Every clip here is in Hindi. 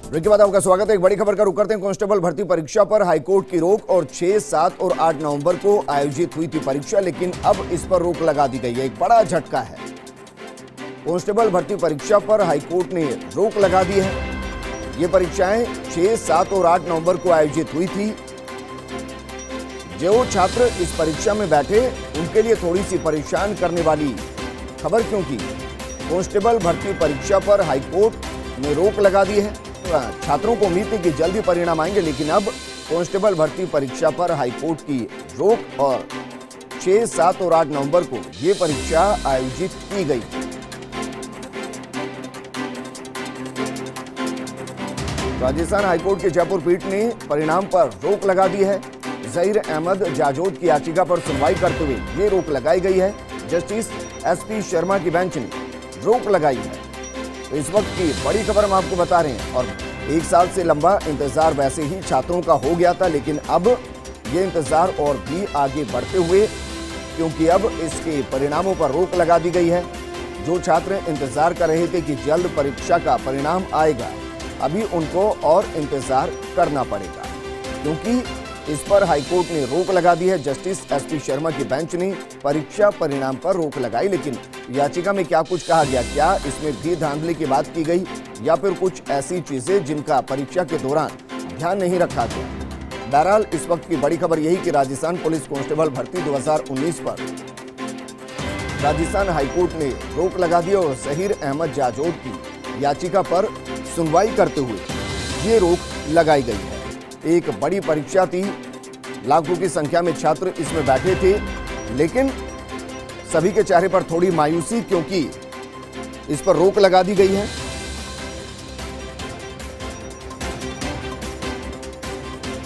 ब्रेक के बाद आपका स्वागत है। एक बड़ी खबर का रुख करते हैं। कांस्टेबल भर्ती परीक्षा पर हाईकोर्ट की रोक और 6, 7 और 8 नवंबर को आयोजित हुई थी परीक्षा, लेकिन अब इस पर रोक लगा दी गई है। एक बड़ा झटका है। कांस्टेबल भर्ती परीक्षा पर हाईकोर्ट ने रोक लगा दी है। ये परीक्षाएं 6, 7 और 8 नवंबर को आयोजित हुई थी। जो छात्र इस परीक्षा में बैठे उनके लिए थोड़ी सी परेशान करने वाली खबर, क्योंकि कांस्टेबल भर्ती परीक्षा पर हाईकोर्ट ने रोक लगा दी है। छात्रों को उम्मीद थी कि जल्दी परिणाम आएंगे, लेकिन अब कांस्टेबल भर्ती परीक्षा पर हाईकोर्ट की रोक और 6, 7 और 8 नवंबर को ये परीक्षा आयोजित की गई। राजस्थान हाईकोर्ट के जयपुर पीठ ने परिणाम पर रोक लगा दी है। जहीर अहमद जाजोद की याचिका पर सुनवाई करते हुए ये रोक लगाई गई है। जस्टिस SP शर्मा की बेंच ने रोक लगाई है। तो इस वक्त की बड़ी खबर हम आपको बता रहे हैं। और 1 साल से लंबा इंतजार वैसे ही छात्रों का हो गया था, लेकिन अब ये इंतजार और भी आगे बढ़ते हुए, क्योंकि अब इसके परिणामों पर रोक लगा दी गई है। जो छात्र इंतजार कर रहे थे कि जल्द परीक्षा का परिणाम आएगा, अभी उनको और इंतजार करना पड़ेगा, क्योंकि इस पर हाईकोर्ट ने रोक लगा दी है। जस्टिस SP शर्मा की बेंच ने परीक्षा परिणाम पर रोक लगाई, लेकिन याचिका में क्या कुछ कहा गया, क्या इसमें भी धांधली की बात की गई या फिर कुछ ऐसी चीजें जिनका परीक्षा के दौरान ध्यान नहीं रखा गया। बहरहाल इस वक्त की बड़ी खबर यही कि राजस्थान पुलिस कांस्टेबल भर्ती 2019 पर राजस्थान हाईकोर्ट ने रोक लगा दी और जहीर अहमद जाजोद की याचिका पर सुनवाई करते हुए ये रोक लगाई गई है। एक बड़ी परीक्षा थी, लाखों की संख्या में छात्र इसमें बैठे थे, लेकिन सभी के चेहरे पर थोड़ी मायूसी, क्योंकि इस पर रोक लगा दी गई है।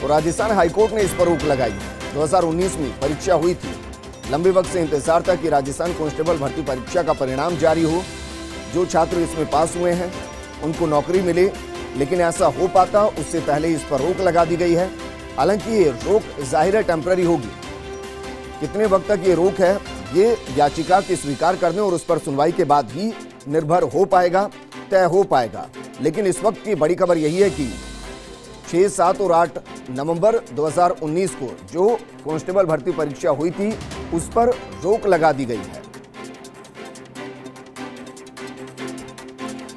और राजस्थान हाईकोर्ट ने इस पर रोक लगाई है। 2019 में परीक्षा हुई थी। लंबे वक्त से इंतजार था कि राजस्थान कांस्टेबल भर्ती परीक्षा का परिणाम जारी हो। जो छात्र इसमें पास हुए हैं उनको नौकरी मिले, लेकिन ऐसा हो पाता उससे पहले इस पर रोक लगा दी गई है। हालांकि ये रोक जाहिर है टेम्पररी होगी। कितने वक्त तक ये रोक है, ये याचिका की स्वीकार करने और उस पर सुनवाई के बाद ही निर्भर हो पाएगा, तय हो पाएगा। लेकिन इस वक्त की बड़ी खबर यही है कि 6, 7 और 8 नवंबर 2019 को जो कांस्टेबल भर्ती परीक्षा हुई थी उस पर रोक लगा दी गई है।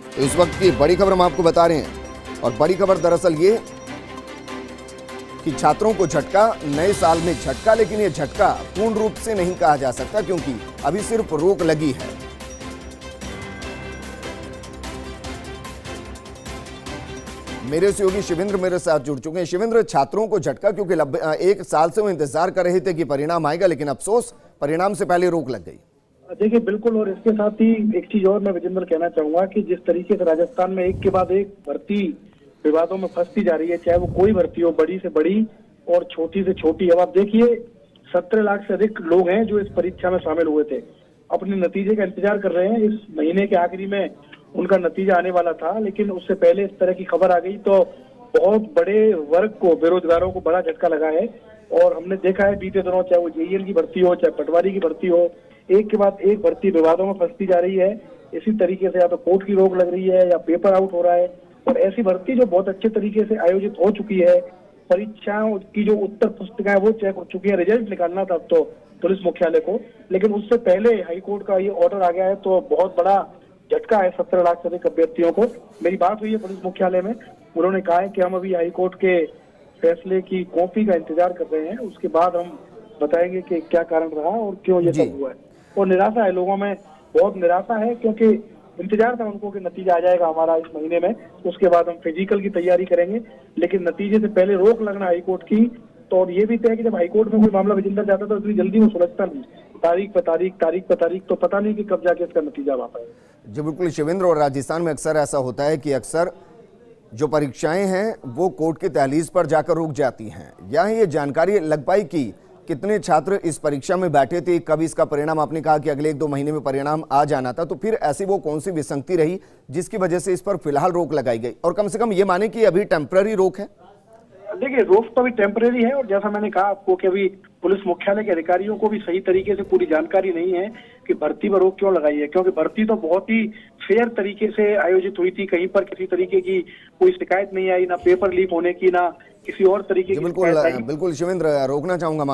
तो इस वक्त की बड़ी खबर हम आपको बता रहे हैं। और बड़ी खबर दरअसल ये कि छात्रों को झटका, नए साल में झटका, लेकिन ये झटका पूर्ण रूप से नहीं कहा जा सकता, क्योंकि अभी सिर्फ रोक लगी है। मेरे सहयोगी शिवेंद्र मेरे साथ जुड़ चुके हैं। शिवेंद्र, छात्रों को झटका क्योंकि 1 साल से वो इंतजार कर रहे थे कि परिणाम आएगा, लेकिन अफसोस परिणाम से पहले रोक लग गई। देखिए बिल्कुल, और इसके साथ ही एक चीज और मैं विजेंद्र कहना चाहूंगा कि जिस तरीके से राजस्थान में एक के बाद एक भर्ती विवादों में फंसती जा रही है, चाहे वो कोई भर्ती हो, बड़ी से बड़ी और छोटी से छोटी। अब आप देखिए 17 लाख से अधिक लोग हैं जो इस परीक्षा में शामिल हुए थे, अपने नतीजे का इंतजार कर रहे हैं। इस महीने के आखिरी में उनका नतीजा आने वाला था, लेकिन उससे पहले इस तरह की खबर आ गई तो बहुत बड़े वर्ग को, बेरोजगारों को बड़ा झटका लगा है। और हमने देखा है बीते दिनों, चाहे वो JEL की भर्ती हो, चाहे पटवारी की भर्ती हो, एक के बाद एक भर्ती विवादों में फंसती जा रही है। इसी तरीके से या तो कोर्ट की रोक लग रही है या पेपर आउट हो रहा है। और ऐसी भर्ती जो बहुत अच्छे तरीके से आयोजित हो चुकी है, परीक्षाओं की जो उत्तर पुस्तिकाएं वो चेक हो चुकी है, रिजल्ट निकालना था अब तो पुलिस मुख्यालय को, लेकिन उससे पहले हाईकोर्ट का ये ऑर्डर आ गया है, तो बहुत बड़ा झटका है 17 लाख से अधिक अभ्यर्थियों को। मेरी बात हुई है पुलिस मुख्यालय में, उन्होंने कहा है कि हम अभी हाईकोर्ट के फैसले की कॉपी का इंतजार कर रहे हैं, उसके बाद हम बताएंगे कि क्या कारण रहा और क्यों ये सब हुआ है। और निराशा है लोगों में, बहुत निराशा है, क्योंकि इंतजार था उनको कि नतीजा आ जाएगा हमारा इस महीने में, उसके बाद हम फिजिकल की तैयारी करेंगे, लेकिन नतीजे से पहले रोक लगना हाईकोर्ट की। तो और ये भी तय है कि जब हाईकोर्ट में कोई मामला विजेंद्र जाता तो इतनी जल्दी वो सुलझता नहीं, तारीख पे तारीख, तो पता नहीं कि कब जाके इसका नतीजा आ पाएगा। जी बिल्कुल शिवेंद्र, और राजस्थान में अक्सर ऐसा होता है कि अक्सर जो परीक्षाएं हैं वो कोर्ट की दहलीज पर जाकर रुक जाती हैं। यहाँ ये जानकारी लग पाई कि कितने छात्र इस परीक्षा में बैठे थे, कब इसका परिणाम, आपने कहा कि अगले 1-2 महीने में परिणाम आ जाना था, तो फिर ऐसी वो कौन सी विसंगति रही जिसकी वजह से इस पर फिलहाल रोक लगाई गई? और कम से कम ये माने कि अभी टेम्पररी रोक है। देखिए रोक तो अभी टेम्परेरी है, और जैसा मैंने कहा आपको कि अभी पुलिस मुख्यालय के अधिकारियों को भी सही तरीके से पूरी जानकारी नहीं है। कि भर्ती पर रोक क्यों लगाई है, क्योंकि भर्ती तो बहुत ही फेयर तरीके से आयोजित हुई थी। कहीं पर किसी तरीके की कोई शिकायत नहीं आई, ना पेपर लीक होने की, ना किसी और तरीके जी की बिल्कुल शिकायत आई। बिल्कुल शिवेंद्र, रोकना चाहूंगा मैं